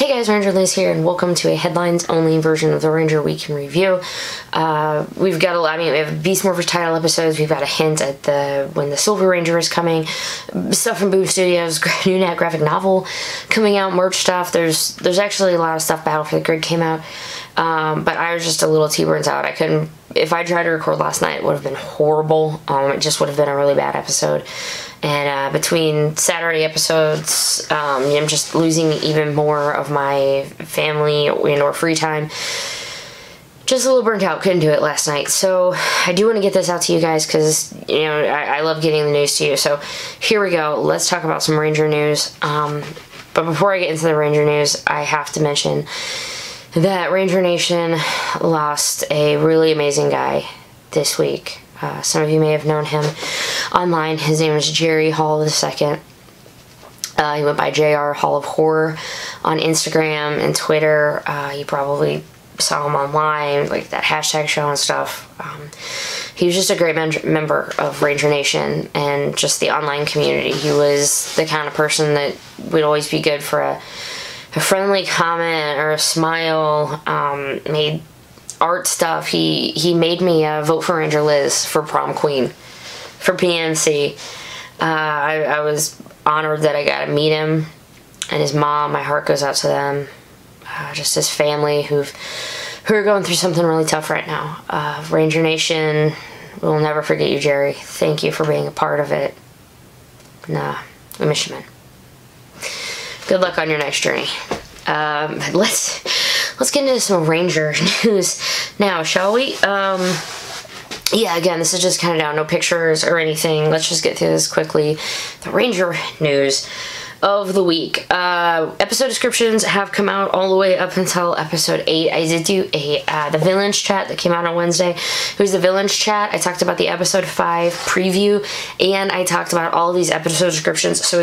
Hey guys, Ranger Liz here, and welcome to a headlines-only version of the Ranger Week in Review. We've got we have Beast Morphers title episodes, we've got a hint at when the Silver Ranger is coming, stuff from Boom Studios, new graphic novel coming out, merch stuff. There's actually a lot of stuff. Battle for the Grid came out, but I was just a little too burnt out. I couldn't, if I tried to record last night, it would have been horrible. It just would have been a really bad episode. And between Saturday episodes, I'm just losing even more of my family or free time. Just a little burnt out. Couldn't do it last night. So I do want to get this out to you guys because, I love getting the news to you. So here we go. Let's talk about some Ranger news. But before I get into the Ranger news, I have to mention that Ranger Nation lost a really amazing guy this week. Some of you may have known him online. His name was Jerry Hall II. He went by JR Hall of Horror on Instagram and Twitter. You probably saw him online, like that hashtag show and stuff. He was just a great member of Ranger Nation and just the online community. He was the kind of person that would always be good for a friendly comment or a smile. Made art stuff. He made me vote for Ranger Liz for prom queen for PNC. I was honored that I got to meet him and his mom. My heart goes out to them. Just his family who are going through something really tough right now. Ranger Nation, we'll never forget you, Jerry. Thank you for being a part of it. Nah, I miss you, man. Good luck on your next journey. Let's get into some Ranger news now, shall we? Yeah, again, this is just kind of down, no pictures or anything. Let's just get through this quickly. The Ranger news of the week. Episode descriptions have come out all the way up until episode 8. I did do the villains chat that came out on Wednesday. It was the villains chat. I talked about the episode 5 preview, and I talked about all of these episode descriptions, so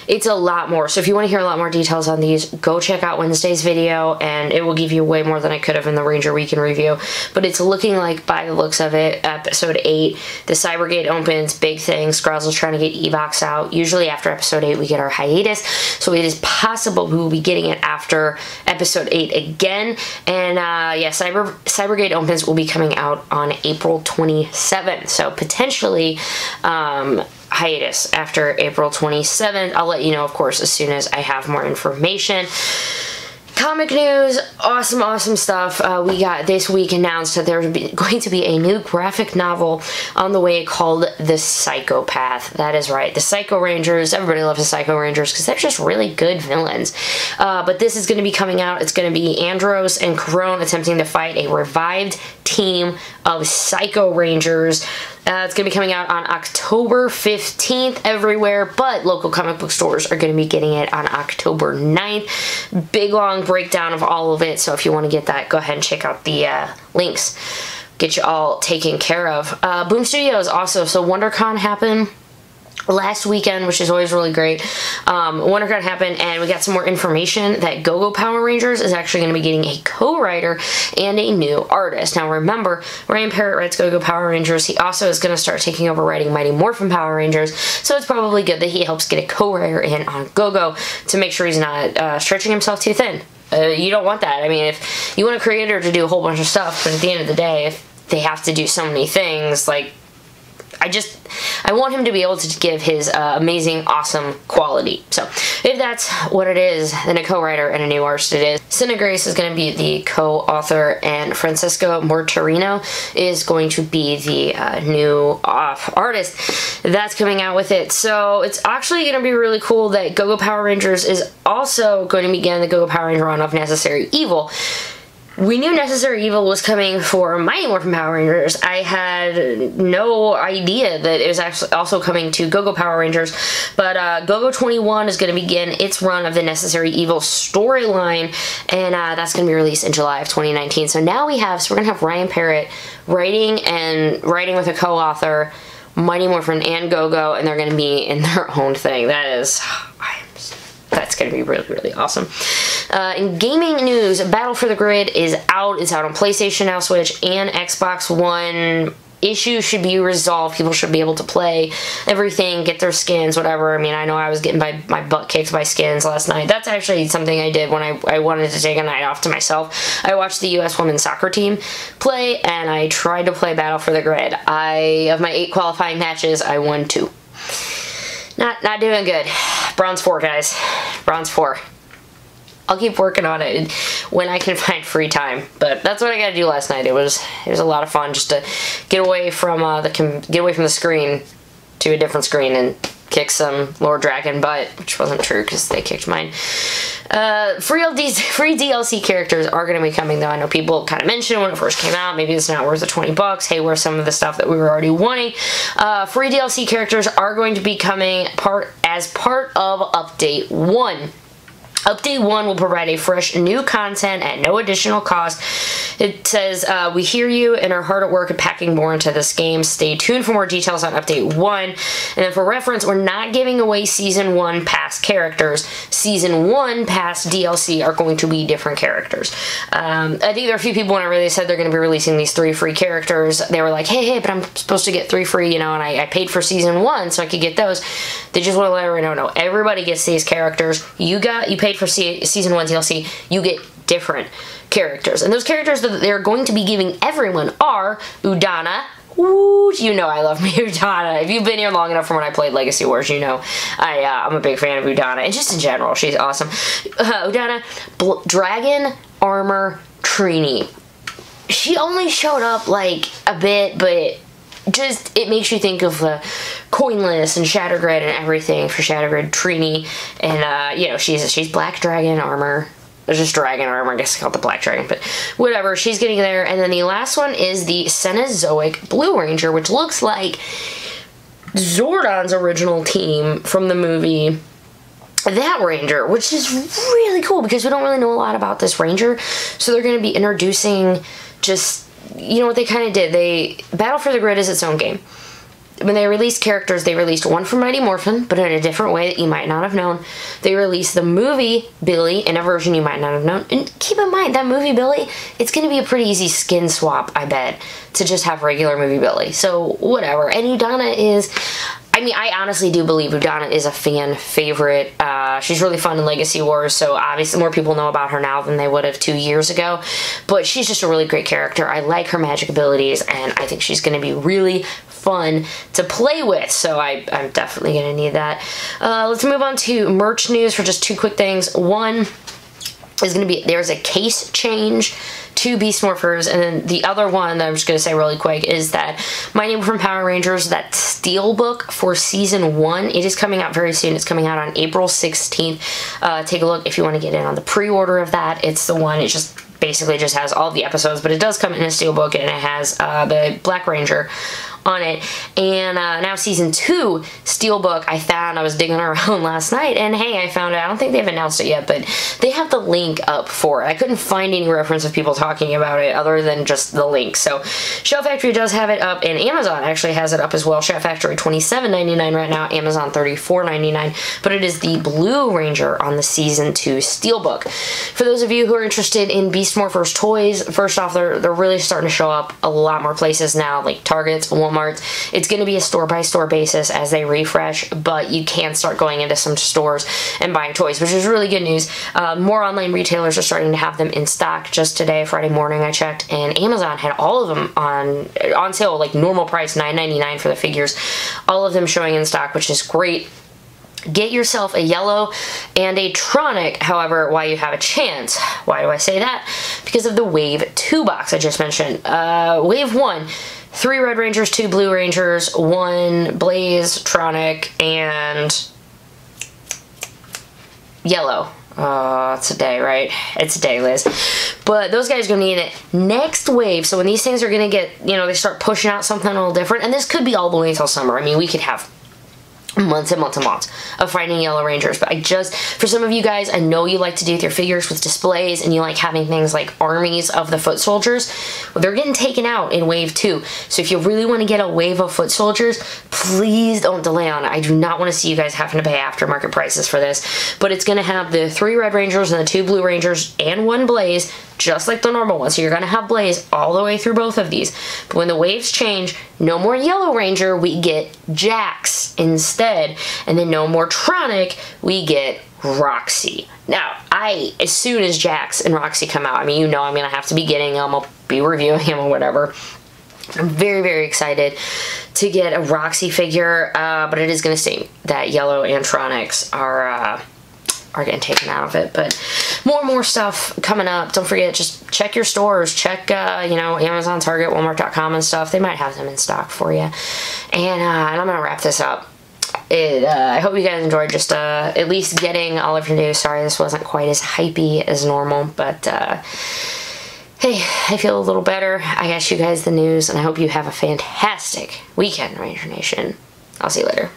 it's a lot more. So if you want to hear a lot more details on these, go check out Wednesday's video, and it will give you way more than I could have in the Ranger Week in Review. But it's looking like, by the looks of it, episode 8, the Cybergate Opens, big thing. Scrozzle's trying to get Evox out. Usually after episode 8, we get our hiatus, so it is possible we will be getting it after episode 8 again. And yeah, Cybergate Opens will be coming out on April 27th, so potentially hiatus after April 27th. I'll let you know, of course, as soon as I have more information. Comic news, awesome stuff. We got this week announced that there's going to be a new graphic novel on the way called The Psychopath. That is right, the Psycho Rangers. Everybody loves the Psycho Rangers because they're just really good villains. But this is going to be coming out. It's going to be Andros and Corone attempting to fight a revived team of Psycho Rangers. It's going to be coming out on October 15th everywhere, but local comic book stores are going to be getting it on October 9th. Big, long breakdown of all of it, so if you want to get that, go ahead and check out the links. Get you all taken care of. Boom Studios also, so WonderCon happened last weekend, which is always really great. WonderCon happened, and we got some more information that Go-Go Power Rangers is actually going to be getting a co-writer and a new artist. Now remember, Ryan Parrott writes Go-Go Power Rangers. He also is going to start taking over writing Mighty Morphin Power Rangers, so it's probably good that he helps get a co-writer in on Go-Go to make sure he's not stretching himself too thin. You don't want that. I mean, if you want a creator to do a whole bunch of stuff, but at the end of the day, if they have to do so many things, like, I want him to be able to give his amazing, awesome quality. So, if that's what it is, then a co-writer and a new artist it is. Cinna Grace is going to be the co-author, and Francisco Mortarino is going to be the new artist that's coming out with it. So, it's actually going to be really cool that Go-Go Power Rangers is also going to begin the Go-Go Power Ranger run of Necessary Evil. We knew Necessary Evil was coming for Mighty Morphin Power Rangers. I had no idea that it was actually also coming to Go-Go Power Rangers, but Go-Go 21 is going to begin its run of the Necessary Evil storyline, and that's going to be released in July of 2019. So now we're going to have Ryan Parrott writing with a co-author, Mighty Morphin and Go-Go, and they're going to be in their own thing. That's going to be really awesome. In gaming news, Battle for the Grid is out. It's out on PlayStation now, Switch, and Xbox One. issues should be resolved. People should be able to play everything, get their skins, whatever. I mean, I know I was getting my butt kicked by skins last night. That's actually something I did when I wanted to take a night off to myself. I watched the U.S. women's soccer team play, and I tried to play Battle for the Grid. Of my 8 qualifying matches, I won 2. Not doing good. Bronze 4, guys. Bronze 4. I'll keep working on it when I can find free time, but that's what I got to do last night. It was a lot of fun just to get away from the screen to a different screen and kick some Lord Dragon butt, which wasn't true because they kicked mine. Free DLC characters are going to be coming, though. I know people kind of mentioned when it first came out, maybe it's not worth the $20. Hey, where's some of the stuff that we were already wanting? Free DLC characters are going to be coming as part of Update 1. Update 1 will provide a fresh new content at no additional cost. It says, we hear you and are hard at work at packing more into this game. Stay tuned for more details on Update 1. And then for reference, we're not giving away Season 1 Pass characters. Season 1 Pass DLC are going to be different characters. I think there are a few people when I really said they're going to be releasing these 3 free characters, they were like, hey, but I'm supposed to get 3 free, you know, and I paid for Season 1 so I could get those. They just want to let everyone know, no, everybody gets these characters. You paid for Season 1 DLC, you get different characters. And those characters that they're going to be giving everyone are Udana. Ooh, you know I love me Udana. If you've been here long enough from when I played Legacy Wars, you know I'm a big fan of Udana. And just in general, she's awesome. Udana, Dragon Armor Trini. She only showed up like a bit, but just, it makes you think of Coinless and Shattergrid and everything for Shattergrid Trini. And, you know, she's Black Dragon Armor. There's just Dragon Armor, I guess I call it the Black Dragon, but whatever, she's getting there. And then the last one is the Cenozoic Blue Ranger, which looks like Zordon's original team from the movie that Ranger, which is really cool because we don't really know a lot about this Ranger. So they're going to be introducing just, you know what they kind of did? Battle for the Grid is its own game. When they released characters, they released one from Mighty Morphin, but in a different way that you might not have known. They released the movie Billy in a version you might not have known. And keep in mind, that movie Billy, it's going to be a pretty easy skin swap, I bet, to just have regular movie Billy. So, whatever. And Udana is... I mean, I honestly do believe Udana is a fan favorite. She's really fun in Legacy Wars, so obviously more people know about her now than they would have 2 years ago. But she's just a really great character. I like her magic abilities, and I think she's going to be really fun to play with, so I'm definitely going to need that. Let's move on to merch news for just 2 quick things. One is going to be, there's a case change to Beast Morphers, and then the other one that I'm just going to say really quick is that My Name from Power Rangers, that Steelbook for Season 1, it is coming out very soon. It's coming out on April 16th. Take a look if you want to get in on the pre-order of that. It's the one, it just basically just has all the episodes, but it does come in a Steelbook, and it has the Black Ranger on it. And now Season 2 Steelbook, I was digging around last night, and hey, I found it. I don't think they've announced it yet, but they have the link up for it. I couldn't find any reference of people talking about it other than just the link. So Shell Factory does have it up, and Amazon actually has it up as well. Shell Factory $27.99 right now, Amazon $34.99, but it is the Blue Ranger on the Season 2 Steelbook. For those of you who are interested in Beast Morphers toys, first off, they're really starting to show up a lot more places now, like Targets, Walmart. It's going to be a store-by-store basis as they refresh, but you can start going into some stores and buying toys, which is really good news. More online retailers are starting to have them in stock. Just today, Friday morning, I checked, and Amazon had all of them on sale, like normal price, $9.99 for the figures. All of them showing in stock, which is great. Get yourself a yellow and a Tronic, however, while you have a chance. Why do I say that? Because of the Wave 2 box I just mentioned. Wave 1, 3 Red Rangers, 2 Blue Rangers, 1 Blaze, Tronic, and yellow. It's a day, right? It's a day, Liz. But those guys are going to need it next wave. So when these things are going to get, you know, they start pushing out something a little different, and this could be all the way until summer. I mean, we could have months and months and months of finding Yellow Rangers, but for some of you guys, I know you like to do with your figures with displays, and you like having things like armies of the foot soldiers. Well, they're getting taken out in Wave 2, so if you really want to get a wave of foot soldiers, please don't delay on it. I do not want to see you guys having to pay aftermarket prices for this, but it's going to have the 3 Red Rangers and the 2 Blue Rangers and 1 Blaze, just like the normal one. So you're going to have Blaze all the way through both of these. But when the waves change, no more Yellow Ranger, we get Jax instead. And then no more Tronic, we get Roxy. Now, as soon as Jax and Roxy come out, I mean, you know I'm going to have to be getting them. I'll be reviewing them or whatever. I'm very, very excited to get a Roxy figure, but it is going to sting that Yellow and Tronics are getting taken out of it. But more and more stuff coming up. Don't forget, just check your stores. Check, you know, Amazon, Target, Walmart.com and stuff. They might have them in stock for you. And I'm going to wrap this up. I hope you guys enjoyed just at least getting all of your news. Sorry this wasn't quite as hypey as normal, but hey, I feel a little better. I got you guys the news, and I hope you have a fantastic weekend, Ranger Nation. I'll see you later.